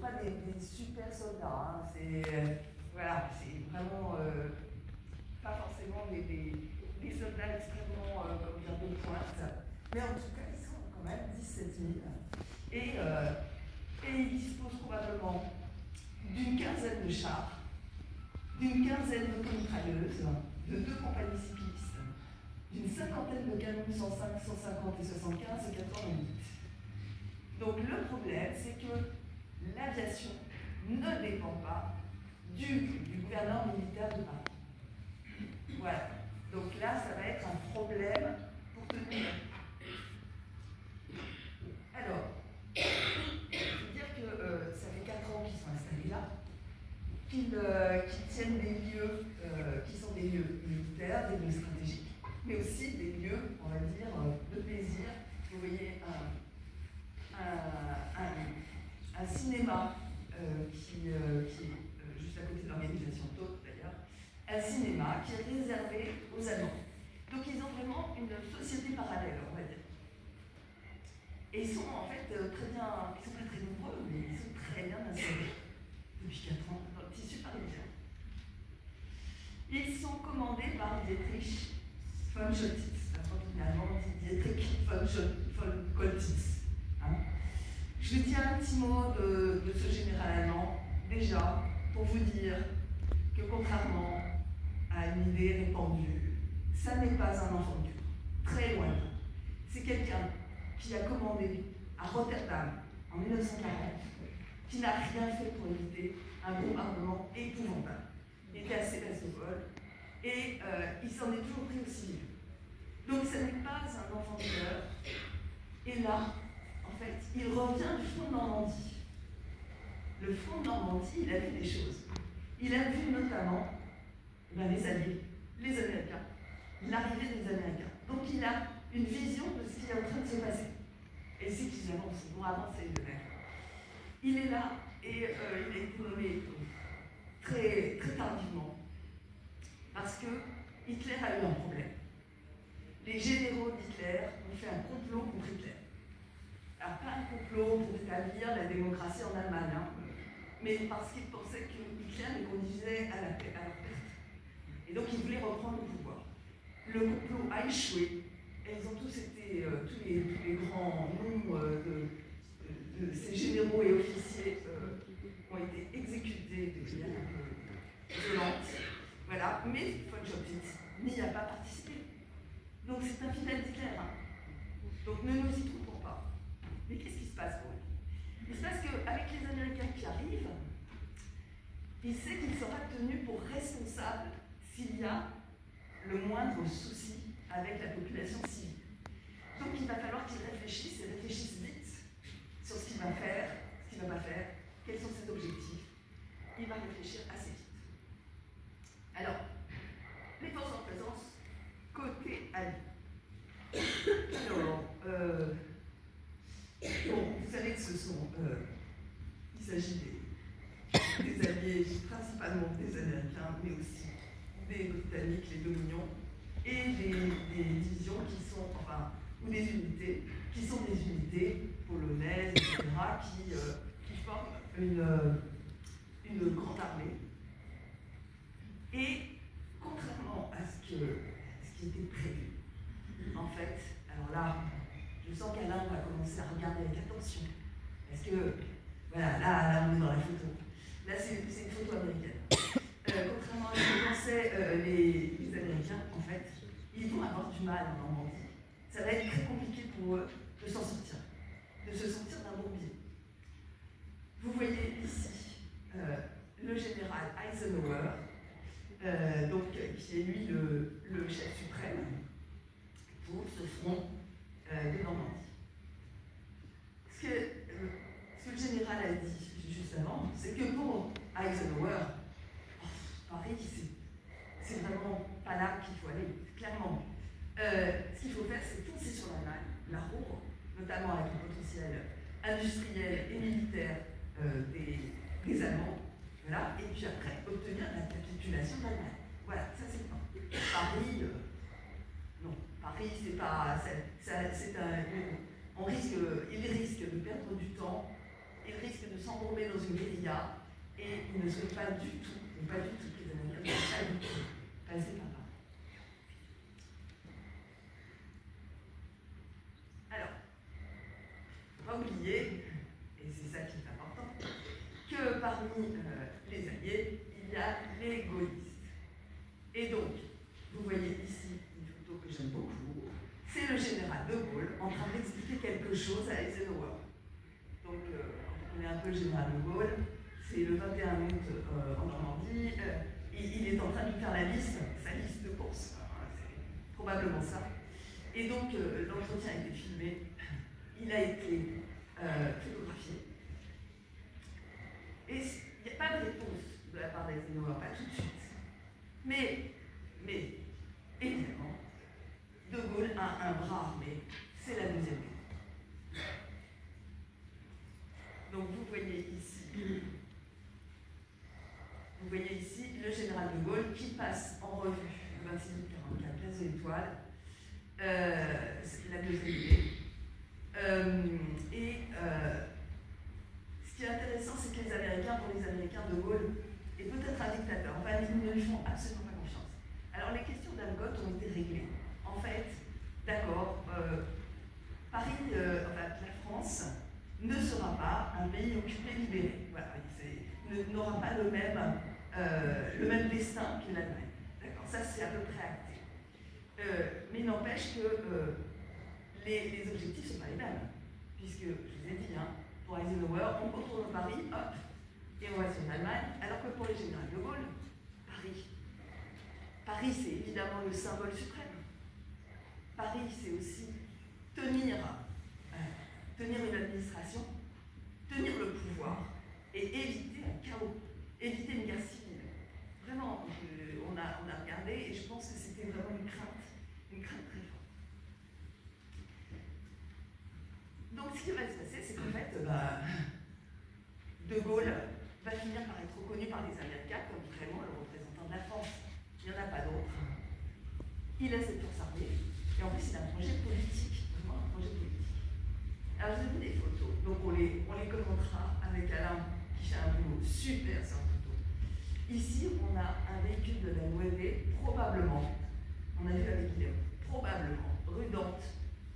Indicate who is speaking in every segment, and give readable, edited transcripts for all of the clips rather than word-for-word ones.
Speaker 1: pas des super soldats, hein. Voilà, c'est vraiment pas forcément des soldats extrêmement comment dire, de pointe, mais en tout cas, ils sont quand même 17 000. Et ils disposent probablement d'une quinzaine de chars, d'une quinzaine d'automitrailleuses, de 2 compagnies cyclistes, d'une cinquantaine de canons 105, 150 et 75 et 88. Donc le problème, c'est que l'aviation ne dépend pas du gouverneur militaire de Paris. Voilà. Donc là, ça va être un problème pour tenir. Alors, je veux dire que ça fait 4 ans qu'ils sont installés là, qu'ils tiennent des lieux qui sont des lieux militaires, des lieux stratégiques, mais aussi des lieux, on va dire, de plaisir. Vous voyez un cinéma qui est juste à côté de l'organisation TOT d'ailleurs, un cinéma qui est réservé aux Allemands. Donc ils ont vraiment une société parallèle, on va dire. Et ils sont en fait très bien, ils sont pas très nombreux, mais ils sont très bien installés depuis 4 ans dans le tissu parisien. Ils sont commandés par Dietrich von Choltitz, finalement on dit Dietrich von Choltitz. Hein. Je vous dis un petit mot de ce général allemand, déjà, pour vous dire que contrairement à une idée répandue, ça n'est pas un enfant de cœur, très loin. C'est quelqu'un qui a commandé à Rotterdam en 1940, qui n'a rien fait pour éviter un bombardement épouvantable. Il était à Sébastopol et il s'en est toujours pris au civil. Donc ce n'est pas un enfant de cœur. Et là, en fait, il revient du front de Normandie. Le front de Normandie, il a vu des choses. Il a vu notamment les Alliés, les Américains, l'arrivée des Américains. Donc il a une vision de ce qui est en train de se passer. Et c'est qu'ils avancent, ils vont avancer de même. Il est là et il a été nommé très, très tardivement parce que Hitler a eu un problème. Les généraux d'Hitler ont fait un complot contre Hitler. Alors pas un complot pour établir la démocratie en Allemagne, hein, mais parce qu'ils pensaient que Hitler les conduisait à leur perte. Et donc ils voulaient reprendre le pouvoir. Le complot a échoué. Et ils ont tous été, tous les grands noms de ces généraux et officiers ont été exécutés de manière un peu violente. Voilà. Mais von Choltitz n'y a pas participé. Donc c'est un fidèle d'Hitler. Hein. Donc ne nous y trompons pas. Mais qu'est-ce qui se passe pour lui? Il se passe qu'avec les Américains qui arrivent, il sait qu'il sera tenu pour responsable s'il y a le moindre souci avec la population civile. Donc il va falloir qu'il réfléchisse et réfléchisse vite sur ce qu'il va faire, ce qu'il ne va pas faire, quels sont ses objectifs. Il va réfléchir assez vite. Alors, les forces en présence, côté allié. Alors, bon, vous savez que ce sont, il s'agit des alliés, principalement des Américains, mais aussi des Britanniques, les Dominions, et des divisions qui sont, enfin, ou des unités, qui sont des unités polonaises, etc., qui forment une grande armée. Et contrairement à ce qui était prévu, en fait, alors là, je sens qu'Alain va commencer à regarder avec attention, parce que, voilà, là on est dans la photo. Là, c'est une photo américaine. Contrairement à ce que pensaient les Américains, en fait, ils vont avoir du mal en Normandie. Ça va être très compliqué pour eux de s'en sortir, de se sortir d'un bourbier. Vous voyez ici le général Eisenhower, donc, qui est lui le chef suprême pour ce front de Normandie. Ce que le général a dit juste avant, c'est que pour Eisenhower, Paris, c'est vraiment pas là qu'il faut aller, clairement. Ce qu'il faut faire, c'est foncer sur l'Allemagne, la rompre, notamment avec le potentiel industriel et militaire des Allemands, voilà, et puis après obtenir la capitulation de l'Allemagne. Voilà, ça c'est le plan. Paris, non, Paris c'est pas, il risque de perdre du temps il risque de s'embourber dans une guérilla et il ne souhaite pas du tout que les Américains ne soient pas du tout passés par là. Alors, il ne faut pas oublier, et c'est ça qui est important, que parmi les alliés, il y a les gaullistes. Et donc, vous voyez ici une photo que j'aime beaucoup, c'est le général de Gaulle en train d'expliquer quelque chose à Eisenhower. Donc, on connaît un peu le général de Gaulle, c'est le 21 août en Normandie, il est en train de faire sa liste de courses, c'est probablement ça. Et donc, l'entretien a été filmé, il a été photographié. Et il n'y a pas de réponse de la part d'Eisenhower, pas tout de suite. Mais, évidemment, De Gaulle a un bras armé, c'est la Deuxième Guerre. Donc vous voyez ici le général de Gaulle qui passe en revue le 26 août 1944, place de l'Étoile, la Deuxième Guerre. Ce qui est intéressant, c'est que pour les Américains, De Gaulle est peut-être un dictateur. Enfin, ils ne lui font absolument pas confiance. Alors, les questions d'Algot ont été réglées. En fait, d'accord, la France ne sera pas un pays occupé libéré. Voilà, n'aura pas le même destin que l'Allemagne. D'accord, ça c'est à peu près acté. Mais n'empêche que les objectifs ne sont pas les mêmes. Puisque, je vous ai dit, pour Eisenhower, on contrôle Paris, hop, et on va sur l'Allemagne, alors que pour les généraux de Gaulle, Paris c'est évidemment le symbole suprême. Paris c'est aussi tenir une administration, tenir le pouvoir et éviter un chaos, éviter une guerre civile. Vraiment, on a regardé et je pense que c'était vraiment une crainte très forte. Donc ce qui va se passer, c'est qu'en fait, De Gaulle va finir par être reconnu par les Américains comme vraiment le représentant de la France. Il n'y en a pas d'autre. Il a cette force armée, et en plus il a un projet politique, vraiment un projet politique. Alors je vous des photos, donc on les commentera avec Alain qui fait un boulot super sur la photo. Ici on a un véhicule de la Nueve, probablement, on a vu avec Guillaume, probablement, rue Dante,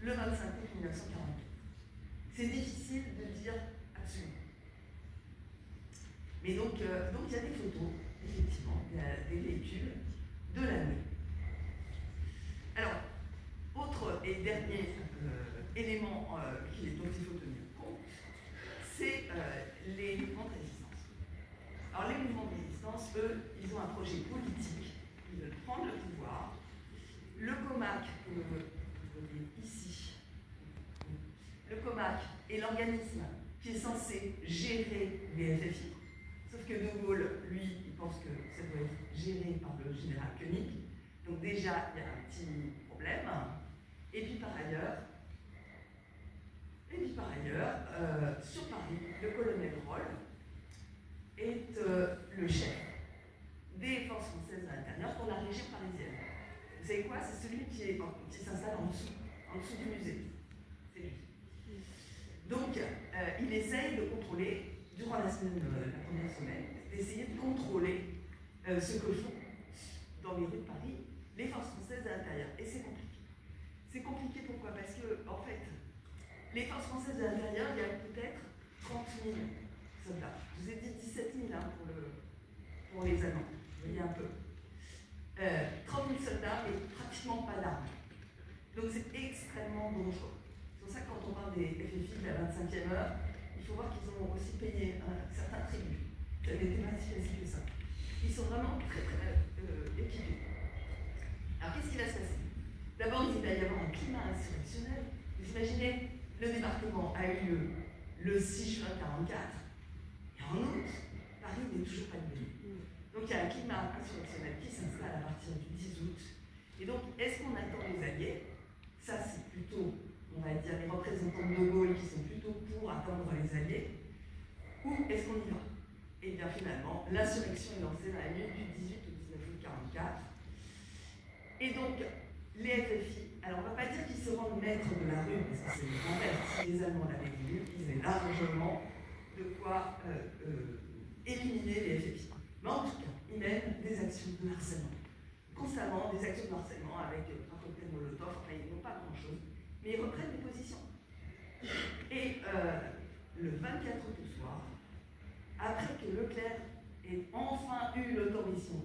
Speaker 1: le 25 août 1942. C'est difficile de dire absolument. Mais donc il y a des photos, effectivement, des véhicules de la nuit. Alors, autre et dernier élément dont il faut tenir compte, c'est les mouvements de résistance. Alors les mouvements de résistance, eux, ils ont un projet politique, ils veulent prendre le pouvoir. Le COMAC, que vous voyez ici, le COMAC est l'organisme qui est censé gérer les FFI. Sauf que De Gaulle, lui, il pense que ça doit être géré par le général Koenig. Donc déjà, il y a un petit problème. Et puis par ailleurs, sur Paris, le colonel Roll est le chef des forces françaises à l'intérieur pour la région parisienne. Vous savez quoi? C'est celui qui s'installe en dessous du musée. C'est lui. Donc, il essaye de contrôler, durant la première semaine, d'essayer de contrôler ce que font dans les rues de Paris les forces françaises à l'intérieur. Et c'est compliqué. C'est compliqué pourquoi? Parce que, en fait, les forces françaises à l'intérieur, il y a peut-être 30 000 soldats. Je vous ai dit 17 000 pour les Allemands. Vous voyez un peu. 30 000 soldats, mais pratiquement pas d'armes. Donc c'est extrêmement dangereux. C'est pour ça que quand on parle des FFI de la 25e heure, il faut voir qu'ils ont aussi payé certains tribus. Ça n'était pas si facile que ça. Ils sont vraiment très équipés. Alors qu'est-ce qui va se passer? D'abord, il va y avoir un climat insurrectionnel. Vous imaginez, le débarquement a eu lieu le 6 juin 1944, et en août, Paris n'est toujours pas libéré. Donc il y a un climat insurrectionnel qui s'installe à partir du 10 août. Et donc, est-ce qu'on attend les alliés? Ça, c'est plutôt, on va dire, les représentants de Gaulle qui sont plutôt pour attendre les alliés. Ou est-ce qu'on y va? Et bien finalement, l'insurrection est lancée dans la nuit du 18 au 19 août 1944. Et donc, les FFI, alors on ne va pas dire qu'ils se rendent maîtres de la rue, parce que c'est l'inverse. Si les Allemands l'avaient voulu, ils avaient largement de quoi éliminer les FFI. Mais en tout cas, ils mènent des actions de harcèlement. Constamment, des actions de harcèlement avec un cocktail Molotov, enfin, ils n'ont pas grand-chose, mais ils reprennent des positions. Et le 24 août au soir, après que Leclerc ait enfin eu l'autorisation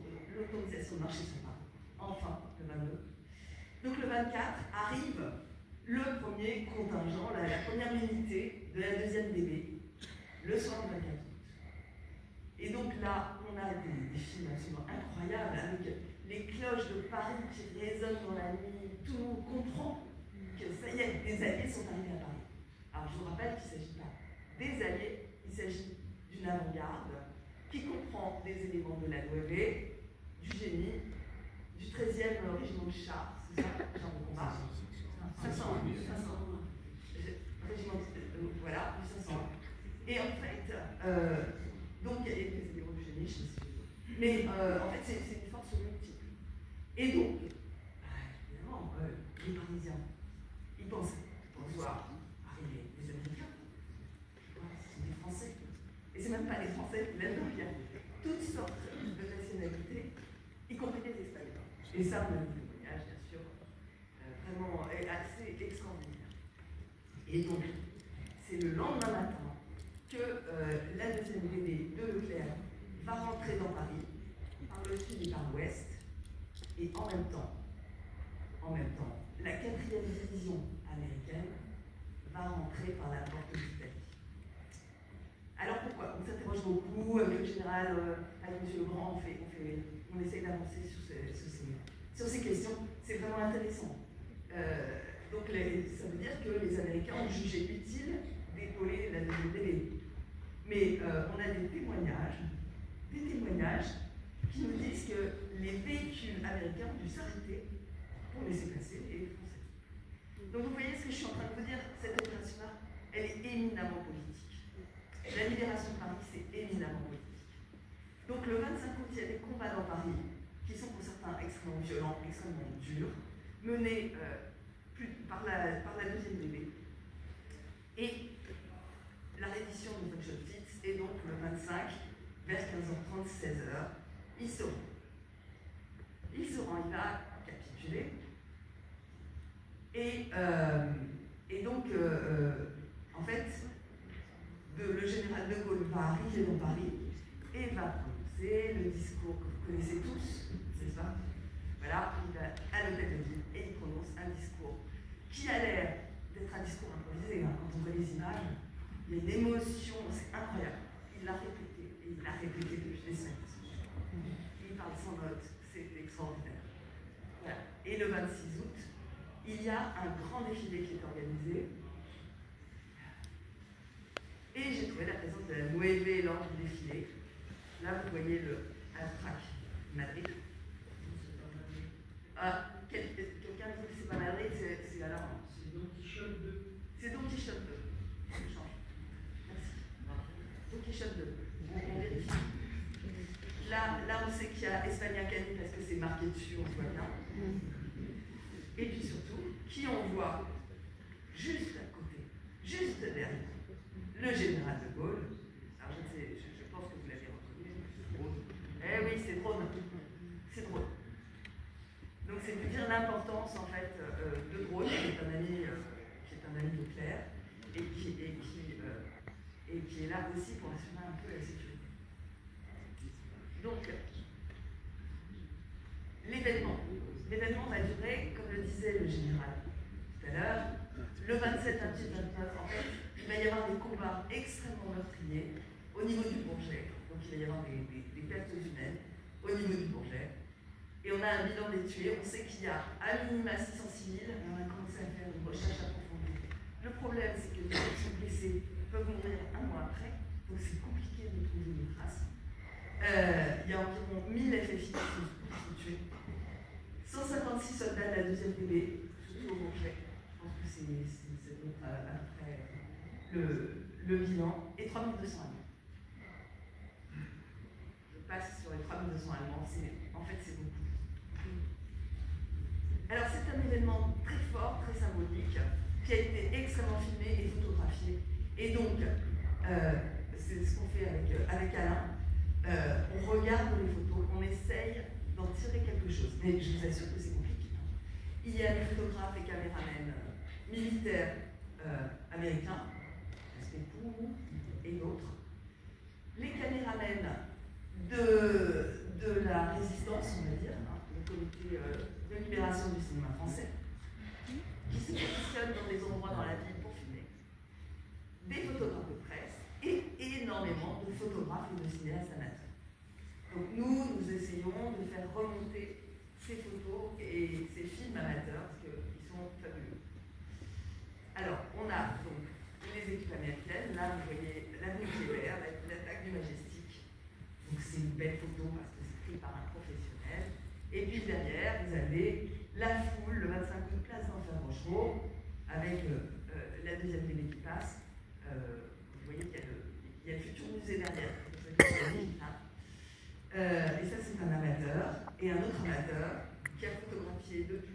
Speaker 1: de marcher son pas, enfin, le 22, donc le 24 arrive le premier contingent, la première unité de la 2e DB, le soir du 24 août. Et donc là, on a des films absolument incroyables avec les cloches de Paris qui résonnent dans la nuit. Tout le monde comprend que ça y est, des alliés sont arrivés à Paris. Alors je vous rappelle qu'il ne s'agit pas des alliés, il s'agit d'une avant-garde qui comprend des éléments de la l'OEV, du génie, du 13e régiment de chars, c'est ça, genre de combat. 500. Régiment voilà, du 500. Et en fait, donc il y a des éléments du génie, je sais pas. Mais en fait, c'est une force multiple. Et donc, évidemment, les Parisiens, ils pensaient pouvoir arriver les Américains. Ce sont des Français. Et c'est même pas les Français qui l'aiment, il y a toutes sortes de nationalités, y compris les Espagnols. Et ça, on a vu le témoignage, bien sûr, vraiment assez extraordinaire. Et donc, c'est le lendemain matin que la 2e DB de Leclerc va rentrer dans Paris, par le sud et par l'ouest, et en même temps, la 4e division américaine va rentrer par la porte d'Italie. Alors pourquoi? On s'interroge beaucoup avec le général, avec M. Legrand, on essaye d'avancer sur ces questions. C'est vraiment intéressant. Donc ça veut dire que les Américains ont jugé utile d'épauler la 2e DB. Mais on a des témoignages qui nous disent que les véhicules américains ont dû s'arrêter pour laisser passer les Français. Donc vous voyez ce que je suis en train de vous dire, cette opération-là, elle est éminemment politique. La libération de Paris, c'est éminemment politique. Donc le 25 août, il y a des combats dans Paris qui sont pour certains extrêmement violents, extrêmement durs, menés par la 2e DB. Et la reddition de Funchal-Fitz est donc le 25, vers 15h30, 16h. Il se rend, il va capituler. Et donc, en fait, le général de Gaulle va arriver dans Paris et va prononcer le discours que vous connaissez tous, c'est ça? Voilà, il va à l'hôtel de ville et il prononce un discours qui a l'air d'être un discours improvisé. Hein. Quand on voit les images, il y a une émotion, c'est incroyable. Il l'a répété, et il l'a répété depuis des semaines. Il parle sans notes, c'est extraordinaire. Voilà. Et le 26 août, il y a un grand défilé qui est organisé. Et j'ai trouvé la présence de la Nueve lors du défilé. Là, vous voyez le Astrac Madrid. Quelqu'un dit que c'est pas Madrid, c'est alors. C'est Don Quichotte 2. C'est Don Quichotte 2. Je change. Merci. Don Quichotte 2. On vérifie. Là, on sait qu'il y a Espagna Cani parce que c'est marqué dessus, on voit bien. Et puis surtout, qui on voit juste à côté, juste derrière, le général de Gaulle. Alors je pense que vous l'avez reconnu, c'est drôle. Eh oui, c'est drôle. C'est drôle. Donc c'est vous dire l'importance en fait de Drôle, qui est un ami de Leclerc, et qui est là aussi pour assurer un peu la sécurité. Donc, l'événement va durer, comme le disait le général tout à l'heure, le 27, 28, 29, en fait, il va y avoir des combats extrêmement meurtriers au niveau du Bourget. Donc il va y avoir des pertes humaines au niveau du Bourget. Et on a un bilan des tués. On sait qu'il y a à minima 600 civils, et on a commencé à faire une recherche approfondie. Le problème, c'est que les gens qui sont blessés peuvent mourir un mois après, donc c'est compliqué de trouver des traces. Il y a environ 1000 FFI qui sont tués. 156 soldats de la 2e DB, surtout au Bourget. Je pense que c'est à peu près le bilan. Et 3200 Allemands. Je passe sur les 3200 Allemands. En fait, c'est beaucoup. Alors, c'est un événement très fort, très symbolique, qui a été extrêmement filmé et photographié. Et donc, câlin, on regarde les photos, on essaye d'en tirer quelque chose. Mais je vous assure que c'est compliqué. Il y a des photographes et caméramens militaires américains, respect pour nous, et d'autres. Les caméramens de la résistance, on va dire, le comité de libération du cinéma français, qui se positionnent dans des endroits dans la ville pour filmer, des photographes de presse et énormément de photographes et de cinéastes amateurs. Donc nous essayons de faire remonter ces photos et ces films amateurs parce qu'ils sont fabuleux. Alors, on a donc les équipes américaines. Là, vous voyez l'avenue Kléber, l'attaque du Majestic. Donc c'est une belle photo parce que c'est pris par un professionnel. Et puis derrière, vous avez la foule, le 25 août, place d'Enfer Rochereau, avec la deuxième télé qui passe. Vous voyez qu'il y a le futur musée derrière. Et ça, c'est un amateur. Et un autre amateur qui a photographié depuis